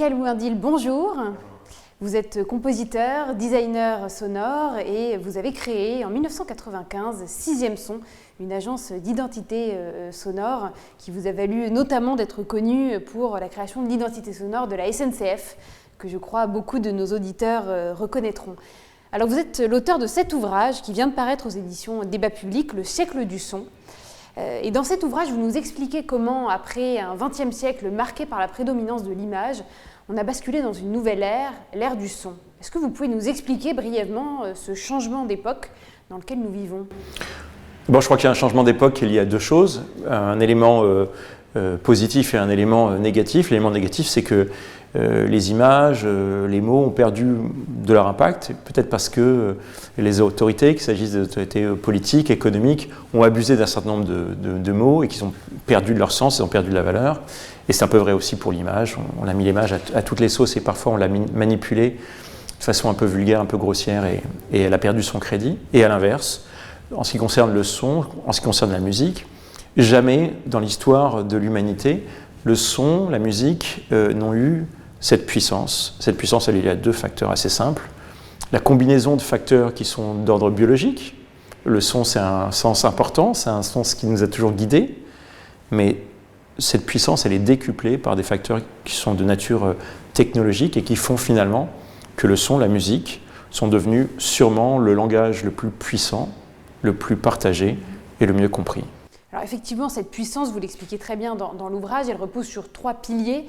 Michael Ouindil, bonjour. Vous êtes compositeur, designer sonore et vous avez créé en 1995 Sixième Son, une agence d'identité sonore qui vous a valu notamment d'être connu pour la création de l'identité sonore de la SNCF, que je crois beaucoup de nos auditeurs reconnaîtront. Alors vous êtes l'auteur de cet ouvrage qui vient de paraître aux éditions Débat Public, Le siècle du son. Et dans cet ouvrage, vous nous expliquez comment, après un XXe siècle marqué par la prédominance de l'image, on a basculé dans une nouvelle ère, l'ère du son. Est-ce que vous pouvez nous expliquer brièvement ce changement d'époque dans lequel nous vivons ? Bon, je crois qu'il y a un changement d'époque lié à deux choses, un élément positif et un élément négatif. L'élément négatif, c'est que les images, les mots ont perdu de leur impact, peut-être parce que les autorités, qu'il s'agisse des autorités politiques, économiques, ont abusé d'un certain nombre de mots et qu'ils ont perdu de leur sens, ils ont perdu de la valeur. Et c'est un peu vrai aussi pour l'image. On a mis l'image à toutes les sauces et parfois on l'a manipulée de façon un peu vulgaire, un peu grossière et elle a perdu son crédit. Et à l'inverse, en ce qui concerne le son, en ce qui concerne la musique, jamais dans l'histoire de l'humanité, le son, la musique n'ont eu cette puissance. Cette puissance, elle est liée à deux facteurs assez simples. La combinaison de facteurs qui sont d'ordre biologique. Le son, c'est un sens important, c'est un sens qui nous a toujours guidés, mais cette puissance, elle est décuplée par des facteurs qui sont de nature technologique et qui font finalement que le son, la musique, sont devenus sûrement le langage le plus puissant, le plus partagé et le mieux compris. Alors effectivement, cette puissance, vous l'expliquez très bien dans l'ouvrage, elle repose sur trois piliers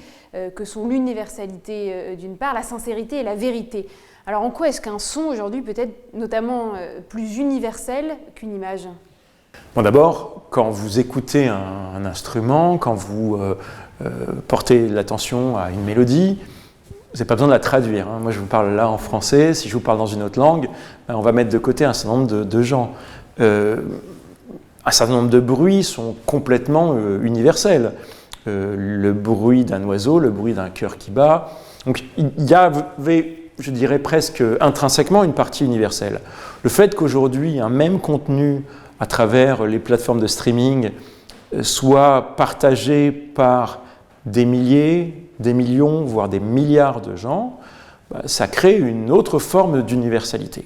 que sont l'universalité d'une part, la sincérité et la vérité. Alors en quoi est-ce qu'un son aujourd'hui peut être notamment plus universel qu'une image ? Bon, d'abord, quand vous écoutez un instrument, quand vous portez l'attention à une mélodie, vous n'avez pas besoin de la traduire. Moi, je vous parle là en français. Si je vous parle dans une autre langue, on va mettre de côté un certain nombre de gens. Un certain nombre de bruits sont complètement universels. Le bruit d'un oiseau, le bruit d'un cœur qui bat. Donc, il y avait, je dirais presque intrinsèquement, une partie universelle. Le fait qu'aujourd'hui, un même contenu à travers les plateformes de streaming soit partagé par des milliers, des millions, voire des milliards de gens, ça crée une autre forme d'universalité.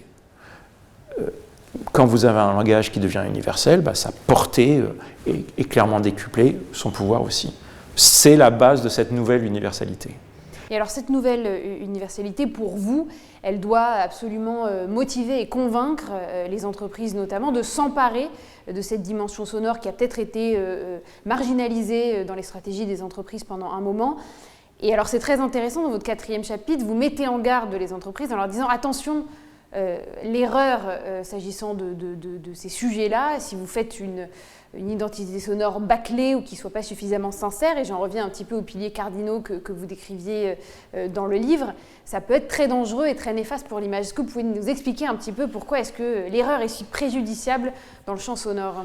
Quand vous avez un langage qui devient universel, sa portée est clairement décuplée, son pouvoir aussi. C'est la base de cette nouvelle universalité. Et alors cette nouvelle universalité, pour vous, elle doit absolument motiver et convaincre les entreprises notamment de s'emparer de cette dimension sonore qui a peut-être été marginalisée dans les stratégies des entreprises pendant un moment. Et alors c'est très intéressant, dans votre 4e chapitre, vous mettez en garde les entreprises en leur disant « Attention, l'erreur s'agissant de ces sujets-là, si vous faites une identité sonore bâclée ou qui ne soit pas suffisamment sincère, et j'en reviens un petit peu aux piliers cardinaux que vous décriviez dans le livre, ça peut être très dangereux et très néfaste pour l'image. Est-ce que vous pouvez nous expliquer un petit peu pourquoi est-ce que l'erreur est si préjudiciable dans le champ sonore ?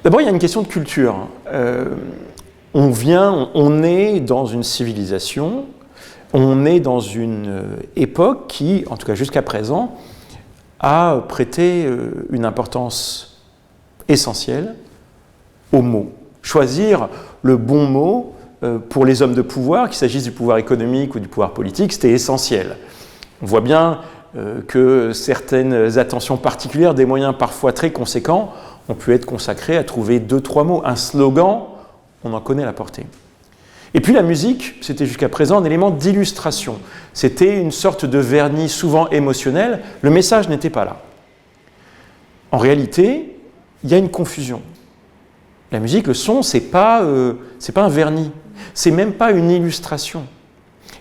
D'abord, il y a une question de culture. On est dans une civilisation, on est dans une époque qui, en tout cas jusqu'à présent, a prêté une importance essentielle aux mots. Choisir le bon mot pour les hommes de pouvoir, qu'il s'agisse du pouvoir économique ou du pouvoir politique, c'était essentiel. On voit bien que certaines attentions particulières, des moyens parfois très conséquents, ont pu être consacrés à trouver 2-3 mots. Un slogan, on en connaît la portée. Et puis la musique, c'était jusqu'à présent un élément d'illustration. C'était une sorte de vernis souvent émotionnel. Le message n'était pas là. En réalité, il y a une confusion. La musique, le son, c'est pas un vernis. C'est même pas une illustration.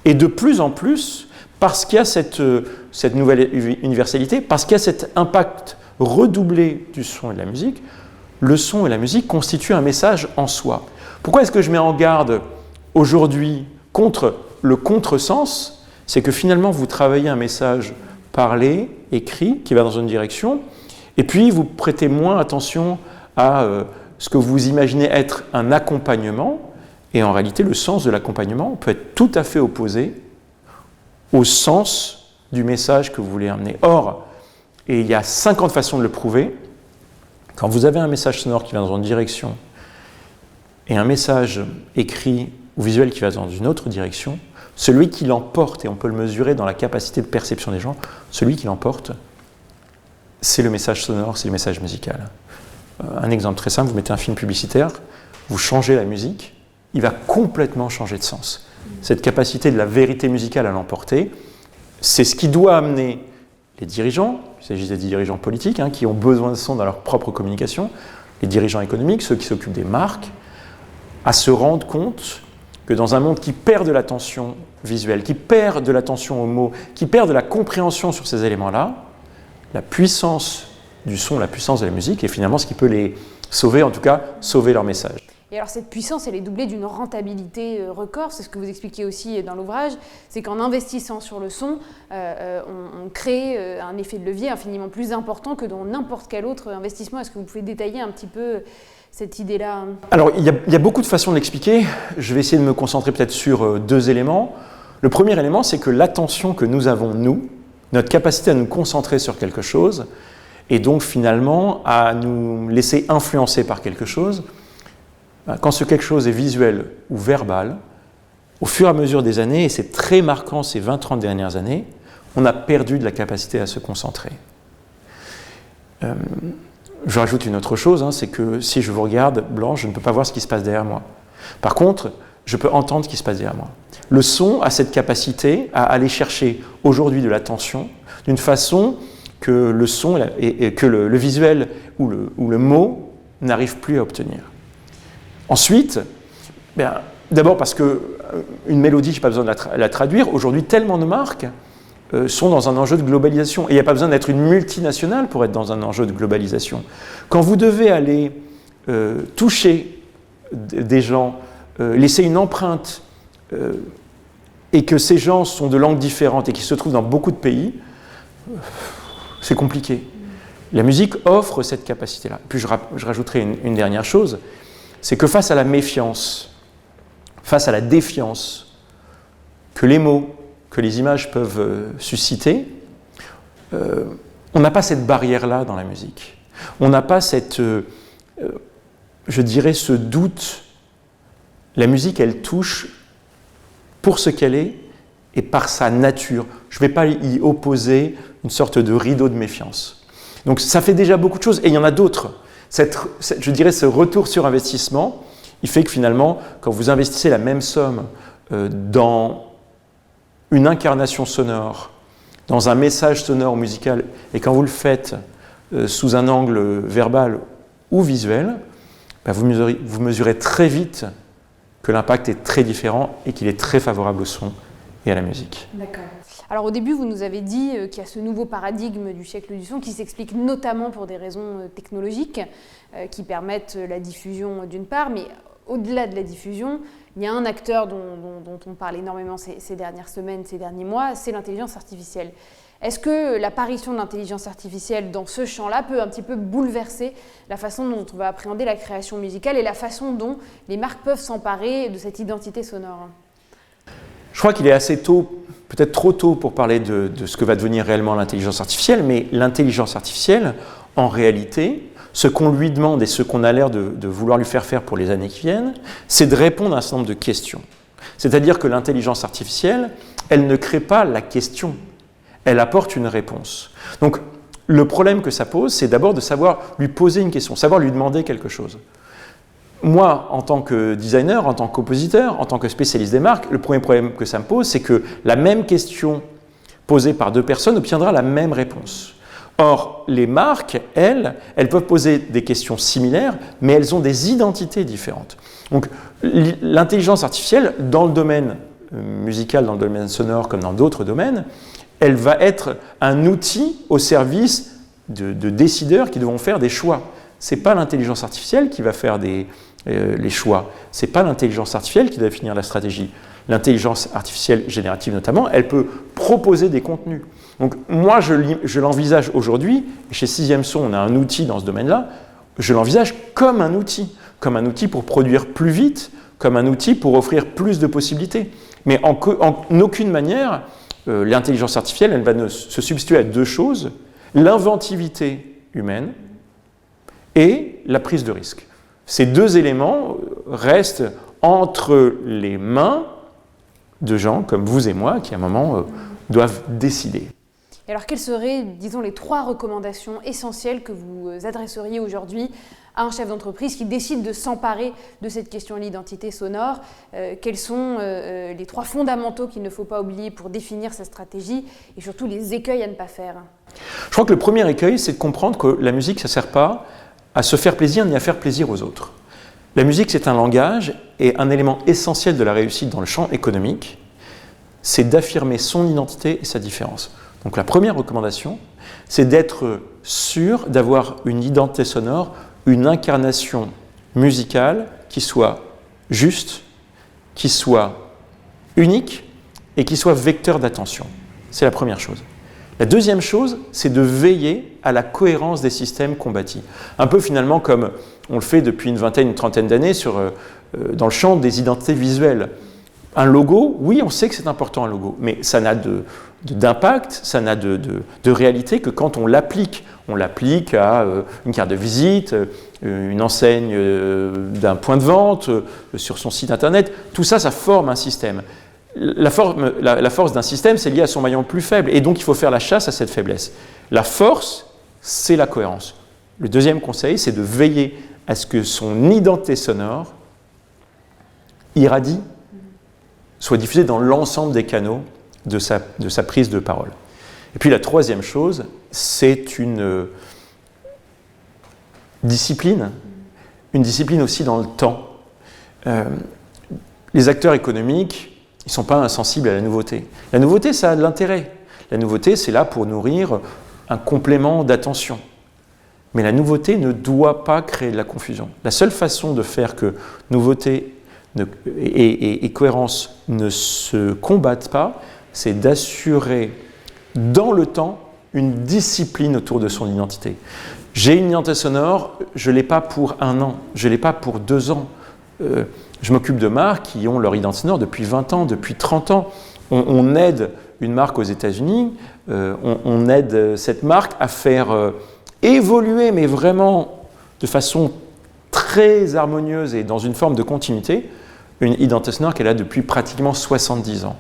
Et de plus en plus, parce qu'il y a cette nouvelle universalité, parce qu'il y a cet impact redoublé du son et de la musique, le son et la musique constituent un message en soi. Pourquoi est-ce que je mets en garde aujourd'hui contre le contresens ? C'est que finalement, vous travaillez un message parlé, écrit, qui va dans une direction, et puis vous prêtez moins attention à ce que vous imaginez être un accompagnement, et en réalité, le sens de l'accompagnement peut être tout à fait opposé au sens du message que vous voulez amener. Or, et il y a 50 façons de le prouver, quand vous avez un message sonore qui va dans une direction et un message écrit ou visuel qui va dans une autre direction, celui qui l'emporte, et on peut le mesurer dans la capacité de perception des gens, celui qui l'emporte, c'est le message sonore, c'est le message musical. Un exemple très simple, vous mettez un film publicitaire, vous changez la musique, il va complètement changer de sens. Cette capacité de la vérité musicale à l'emporter, c'est ce qui doit amener les dirigeants, il s'agit des dirigeants politiques, qui ont besoin de son dans leur propre communication, les dirigeants économiques, ceux qui s'occupent des marques, à se rendre compte que dans un monde qui perd de l'attention visuelle, qui perd de l'attention aux mots, qui perd de la compréhension sur ces éléments-là, la puissance du son, la puissance de la musique est finalement ce qui peut les sauver, en tout cas sauver leur message. Et alors cette puissance, elle est doublée d'une rentabilité record, c'est ce que vous expliquez aussi dans l'ouvrage, c'est qu'en investissant sur le son, on crée un effet de levier infiniment plus important que dans n'importe quel autre investissement. Est-ce que vous pouvez détailler un petit peu cette idée-là? Alors, il y a beaucoup de façons de l'expliquer. Je vais essayer de me concentrer peut-être sur deux éléments. Le premier élément, c'est que l'attention que nous avons, nous, notre capacité à nous concentrer sur quelque chose, et donc finalement à nous laisser influencer par quelque chose, quand ce quelque chose est visuel ou verbal, au fur et à mesure des années, et c'est très marquant ces 20-30 dernières années, on a perdu de la capacité à se concentrer. Je rajoute une autre chose, c'est que si je vous regarde blanc, je ne peux pas voir ce qui se passe derrière moi. Par contre, je peux entendre ce qui se passe derrière moi. Le son a cette capacité à aller chercher aujourd'hui de l'attention d'une façon que le son et que le visuel ou le mot n'arrive plus à obtenir. Ensuite, d'abord parce qu'une mélodie, je n'ai pas besoin de la traduire. Aujourd'hui, tellement de marques sont dans un enjeu de globalisation. Et il n'y a pas besoin d'être une multinationale pour être dans un enjeu de globalisation. Quand vous devez aller toucher des gens, laisser une empreinte, et que ces gens sont de langues différentes et qui se trouvent dans beaucoup de pays, c'est compliqué. La musique offre cette capacité-là. Puis je rajouterai une dernière chose, c'est que face à la méfiance, face à la défiance que les mots, que les images peuvent susciter, on n'a pas cette barrière-là dans la musique. On n'a pas cette, je dirais, ce doute. La musique, elle touche pour ce qu'elle est et par sa nature. Je ne vais pas y opposer une sorte de rideau de méfiance. Donc ça fait déjà beaucoup de choses, et il y en a d'autres. Je dirais ce retour sur investissement, il fait que finalement, quand vous investissez la même somme dans une incarnation sonore, dans un message sonore musical, et quand vous le faites sous un angle verbal ou visuel, vous mesurez très vite que l'impact est très différent et qu'il est très favorable au son et à la musique. D'accord. Alors au début, vous nous avez dit qu'il y a ce nouveau paradigme du siècle du son qui s'explique notamment pour des raisons technologiques qui permettent la diffusion d'une part, mais au-delà de la diffusion, il y a un acteur dont on parle énormément ces dernières semaines, ces derniers mois, c'est l'intelligence artificielle. Est-ce que l'apparition de l'intelligence artificielle dans ce champ-là peut un petit peu bouleverser la façon dont on va appréhender la création musicale et la façon dont les marques peuvent s'emparer de cette identité sonore? Je crois qu'il est assez tôt, peut-être trop tôt pour parler de ce que va devenir réellement l'intelligence artificielle, mais l'intelligence artificielle, en réalité, ce qu'on lui demande et ce qu'on a l'air de vouloir lui faire faire pour les années qui viennent, c'est de répondre à un certain nombre de questions. C'est-à-dire que l'intelligence artificielle, elle ne crée pas la question, elle apporte une réponse. Donc, le problème que ça pose, c'est d'abord de savoir lui poser une question, savoir lui demander quelque chose. Moi, en tant que designer, en tant que compositeur, en tant que spécialiste des marques, le premier problème que ça me pose, c'est que la même question posée par deux personnes obtiendra la même réponse. Or, les marques, elles peuvent poser des questions similaires, mais elles ont des identités différentes. Donc, l'intelligence artificielle, dans le domaine musical, dans le domaine sonore, comme dans d'autres domaines, elle va être un outil au service de décideurs qui devront faire des choix. Ce n'est pas l'intelligence artificielle qui va faire les choix. Ce n'est pas l'intelligence artificielle qui va définir la stratégie. L'intelligence artificielle générative notamment, elle peut proposer des contenus. Donc moi, je l'envisage aujourd'hui, et chez 6e Son, on a un outil dans ce domaine-là, je l'envisage comme un outil pour produire plus vite, comme un outil pour offrir plus de possibilités. Mais en aucune manière, l'intelligence artificielle, elle va se substituer à deux choses, l'inventivité humaine et la prise de risque. Ces deux éléments restent entre les mains de gens comme vous et moi qui, à un moment, doivent décider. Et alors, quelles seraient, disons, les 3 recommandations essentielles que vous adresseriez aujourd'hui à un chef d'entreprise qui décide de s'emparer de cette question de l'identité sonore? Quels sont les 3 fondamentaux qu'il ne faut pas oublier pour définir sa stratégie et surtout les écueils à ne pas faire? Je crois que le premier écueil, c'est de comprendre que la musique, ça ne sert pas à se faire plaisir ni à faire plaisir aux autres. La musique, c'est un langage et un élément essentiel de la réussite dans le champ économique, c'est d'affirmer son identité et sa différence. Donc la première recommandation, c'est d'être sûr d'avoir une identité sonore, une incarnation musicale qui soit juste, qui soit unique et qui soit vecteur d'attention. C'est la première chose. La deuxième chose, c'est de veiller à la cohérence des systèmes qu'on bâtit. Un peu finalement comme on le fait depuis une vingtaine, une trentaine d'années dans le champ des identités visuelles. Un logo, oui, on sait que c'est important un logo, mais ça n'a d'impact, ça n'a de réalité que quand on l'applique. On l'applique à une carte de visite, une enseigne d'un point de vente, sur son site internet. Tout ça, ça forme un système. La force d'un système, c'est lié à son maillon plus faible, et donc il faut faire la chasse à cette faiblesse. La force, c'est la cohérence. Le deuxième conseil, c'est de veiller à ce que son identité sonore irradie, soit diffusée dans l'ensemble des canaux de sa prise de parole. Et puis la troisième chose, c'est une discipline aussi dans le temps. Les acteurs économiques, ils ne sont pas insensibles à la nouveauté. La nouveauté, ça a de l'intérêt. La nouveauté, c'est là pour nourrir un complément d'attention. Mais la nouveauté ne doit pas créer de la confusion. La seule façon de faire que nouveauté et cohérence ne se combattent pas, c'est d'assurer dans le temps une discipline autour de son identité. J'ai une identité sonore, je ne l'ai pas pour 1 an, je ne l'ai pas pour 2 ans. Je m'occupe de marques qui ont leur identité sonore depuis 20 ans, depuis 30 ans. On aide une marque aux États-Unis, on aide cette marque à faire évoluer, mais vraiment de façon très harmonieuse et dans une forme de continuité, une identité sonore qu'elle a depuis pratiquement 70 ans.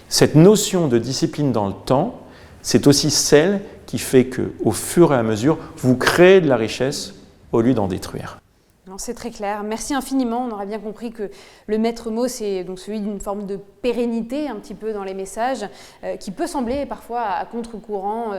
Cette notion de discipline dans le temps, c'est aussi celle qui fait qu'au fur et à mesure, vous créez de la richesse au lieu d'en détruire. C'est très clair. Merci infiniment. On aura bien compris que le maître mot, c'est donc celui d'une forme de pérennité un petit peu dans les messages, qui peut sembler parfois à contre-courant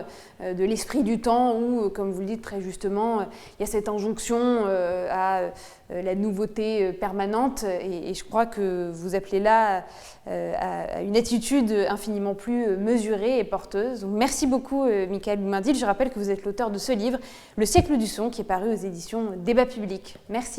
de l'esprit du temps où, comme vous le dites très justement, il y a cette injonction à la nouveauté permanente. Et je crois que vous appelez là à une attitude infiniment plus mesurée et porteuse. Donc, merci beaucoup, Michaël Boumindil. Je rappelle que vous êtes l'auteur de ce livre, Le siècle du son, qui est paru aux éditions Débat Public. Merci.